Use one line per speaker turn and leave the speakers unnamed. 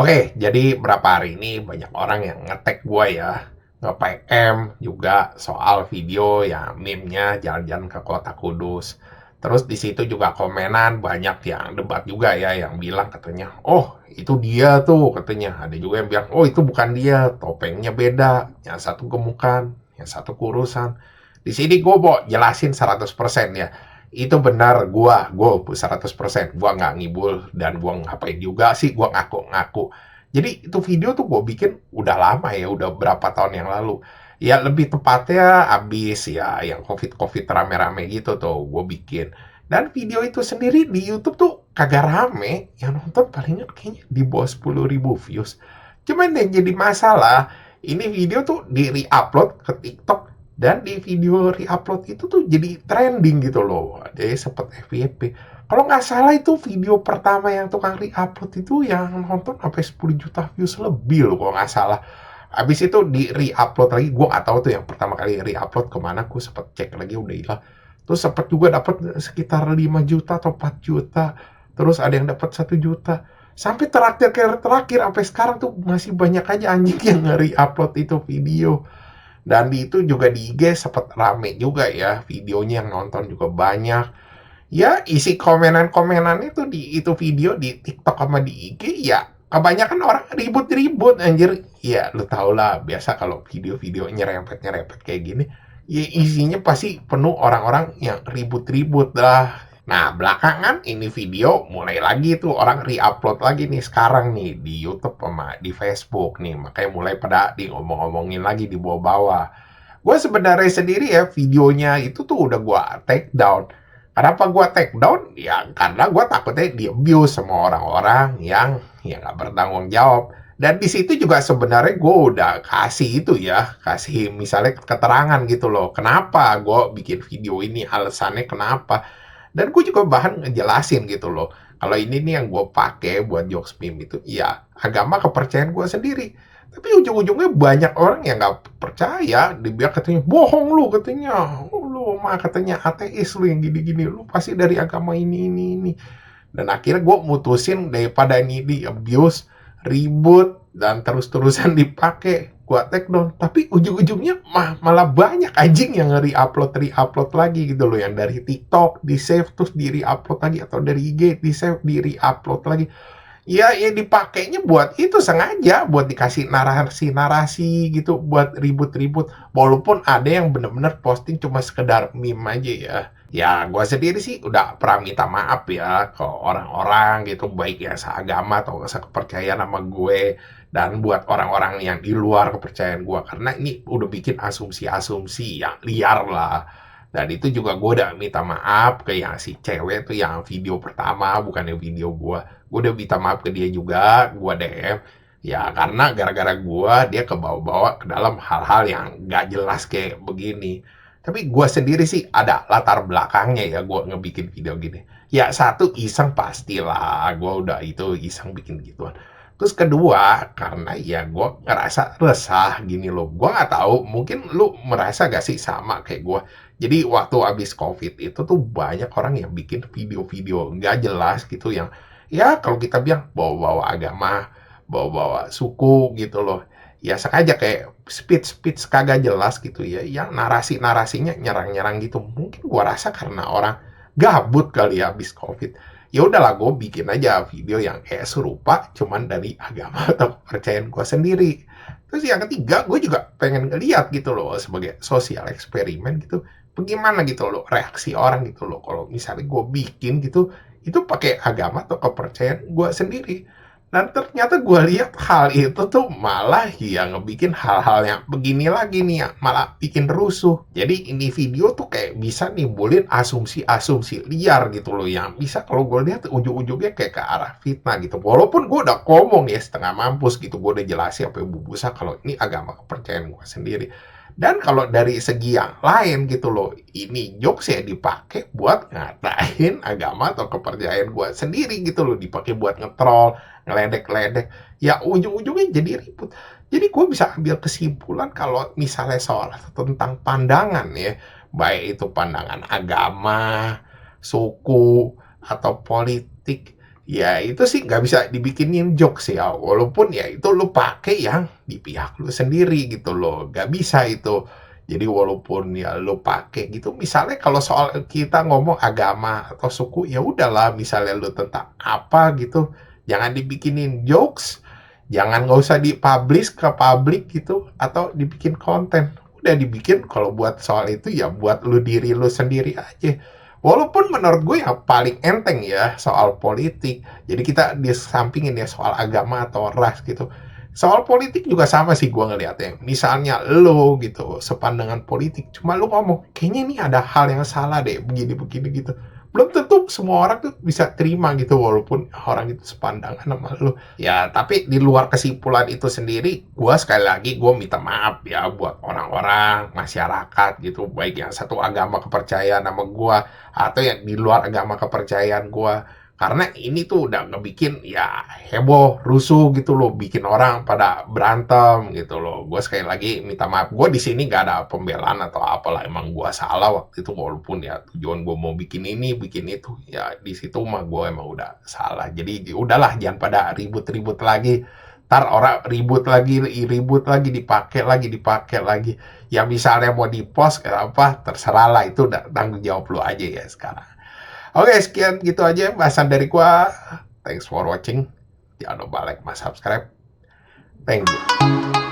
Oke, jadi berapa hari ini banyak orang yang nge-tag gue ya, nge-PM juga soal video ya meme-nya jalan-jalan ke Kota Kudus. Terus di situ juga komenan banyak yang debat juga ya, yang bilang katanya, oh itu dia tuh katanya. Ada juga yang bilang, oh itu bukan dia, topengnya beda, yang satu gemukan, yang satu kurusan. Di sini gue mau jelasin 100% ya. Itu benar gue 100%. Gua nggak ngibul dan gua ngapain juga sih, gua ngaku-ngaku. Jadi itu video tuh gue bikin udah lama ya, udah berapa tahun yang lalu. Ya lebih tepatnya abis ya yang COVID-COVID rame-rame gitu tuh gue bikin. Dan video itu sendiri di YouTube tuh kagak rame, yang nonton palingan kayaknya di bawah 10.000 views. Cuman yang jadi masalah, ini video tuh di re-upload ke TikTok dan di video re-upload itu tuh jadi trending gitu loh. Jadi sempet FYP. Kalau nggak salah itu video pertama yang tukang re-upload itu yang nonton sampai 10 juta views lebih loh kalau nggak salah. Habis itu di re-upload lagi, gue nggak tahu tuh yang pertama kali re-upload kemana, gue sempet cek lagi udah hilang. Terus sempet juga dapat sekitar 5 juta atau 4 juta. Terus ada yang dapat 1 juta. Sampai terakhir sampai sekarang tuh masih banyak aja anjing yang nge-re-upload itu video. Dan di itu juga di IG sempet rame juga ya, videonya yang nonton juga banyak. Ya, isi komenan-komenan itu di itu video di TikTok sama di IG ya kebanyakan orang ribut-ribut anjir. Ya, lu tau lah, biasa kalau video-video nyerempet-nyerempet kayak gini, ya isinya pasti penuh orang-orang yang ribut-ribut lah. Nah, belakangan ini video mulai lagi tuh orang re-upload lagi nih sekarang nih di YouTube sama di Facebook nih. Makanya mulai pada di ngomong-ngomongin lagi di bawah-bawah. Gue sebenarnya sendiri ya videonya itu tuh udah gue take down. Kenapa gue take down? Ya karena gue takutnya di abuse sama orang-orang yang ya nggak bertanggung jawab. Dan di situ juga sebenarnya gue udah kasih itu ya, kasih misalnya keterangan gitu loh. Kenapa gue bikin video ini, alasannya kenapa. Dan gue juga bahan ngejelasin gitu loh. Kalau ini nih yang gue pakai buat jokes meme itu, ya agama kepercayaan gue sendiri. Tapi ujung-ujungnya banyak orang yang nggak percaya. Dia katanya, bohong lu katanya. Oh, lu mah katanya ateis lu yang gini-gini. Lu pasti dari agama ini. Dan akhirnya gue mutusin daripada ini di abuse, ribut, dan terus-terusan dipakai. Gue take down. Tapi ujung-ujungnya malah banyak anjing yang re-upload lagi gitu loh. Yang dari TikTok di-save terus di-re-upload lagi. Atau dari IG di-save di-re-upload lagi. Ya dipakainya buat itu sengaja, buat dikasih narasi-narasi gitu, buat ribut-ribut. Walaupun ada yang bener-bener posting cuma sekedar meme aja ya. Ya, gua sendiri sih udah pernah minta maaf ya ke orang-orang gitu, baik yang seagama atau sekepercayaan sama gue. Dan buat orang-orang yang di luar kepercayaan gue. Karena ini udah bikin asumsi-asumsi yang liar lah. Dan itu juga gue udah minta maaf ke yang si cewek tuh yang video pertama, bukan yang video gue. Gue udah minta maaf ke dia juga, gue DM. Ya karena gara-gara gue, dia kebawa-bawa ke dalam hal-hal yang gak jelas kayak begini. Tapi gue sendiri sih ada latar belakangnya ya, gue ngebikin video gini. Ya satu, iseng pastilah, gue udah itu iseng bikin gituan. Terus kedua, karena ya gue ngerasa resah gini loh. Gue gak tahu, mungkin lu merasa gak sih sama kayak gue. Jadi waktu habis COVID itu tuh banyak orang yang bikin video-video nggak jelas gitu yang ya kalau kita bilang bawa-bawa agama, bawa-bawa suku gitu loh. Ya sengaja kayak speech-speech kagak jelas gitu ya, yang narasi-narasinya nyerang-nyerang gitu. Mungkin gua rasa karena orang gabut kali ya habis COVID. Ya udahlah gue bikin aja video yang kayak serupa cuman dari agama atau kepercayaan gua sendiri. Terus yang ketiga, gue juga pengen ngeliat gitu loh sebagai sosial eksperimen gitu bagaimana gitu loh reaksi orang gitu loh kalau misalnya gue bikin gitu itu pakai agama atau kepercayaan gue sendiri. Dan ternyata gue lihat hal itu tuh malah yang ngebikin hal-hal yang begini lagi nih ya, malah bikin rusuh. Jadi ini video tuh kayak bisa nimbulin asumsi-asumsi liar gitu loh yang bisa kalau gue lihat ujung-ujungnya kayak ke arah fitnah gitu. Walaupun gue udah ngomong ya setengah mampus gitu, gue udah jelasin apa bubusa kalau ini agama kepercayaan gue sendiri. Dan kalau dari segi yang lain gitu loh, ini jokes ya dipakai buat ngatain agama atau kepercayaan gue sendiri gitu loh, dipakai buat ngetrol, ngeledek-ledek, ya ujung-ujungnya jadi ribut. Jadi gue bisa ambil kesimpulan kalau misalnya soal tentang pandangan ya, baik itu pandangan agama, suku, atau politik, Ya itu sih nggak bisa dibikinin jokes ya, walaupun ya itu lu pakai yang di pihak lu sendiri gitu loh, nggak bisa itu. Jadi walaupun ya lu pakai gitu, misalnya kalau soal kita ngomong agama atau suku, ya udahlah misalnya lu tentang apa gitu, jangan dibikinin jokes, jangan nggak usah di-publish ke publik gitu, atau dibikin konten. Udah dibikin kalau buat soal itu ya buat lu diri lu sendiri aja. Walaupun menurut gue yang paling enteng ya soal politik. Jadi kita disampingin ya soal agama atau ras gitu. Soal politik juga sama sih gue ngeliatnya. Misalnya lo gitu sepandangan politik, cuma lo ngomong kayaknya ini ada hal yang salah deh begini-begini gitu. Belum tentu semua orang tuh bisa terima gitu walaupun orang itu sepandangan sama lo. Ya tapi di luar kesimpulan itu sendiri, gue sekali lagi gue minta maaf ya buat orang-orang masyarakat gitu, baik yang satu agama kepercayaan sama gue atau yang di luar agama kepercayaan gue, karena ini tuh udah ngebikin ya heboh rusuh gitu loh, bikin orang pada berantem gitu loh. Gue sekali lagi minta maaf, gue di sini gak ada pembelaan atau apalah, emang gue salah waktu itu walaupun ya tujuan gue mau bikin ini bikin itu ya di situ mah gue emang udah salah. Jadi udahlah jangan pada ribut-ribut lagi, ntar orang ribut lagi dipakai lagi. Yang misalnya mau di-post apa, terserah lah, itu udah tanggung jawab lu aja ya sekarang. Oke, sekian gitu aja bahasan dari gua. Thanks for watching. Jangan lupa like, subscribe. Thank you.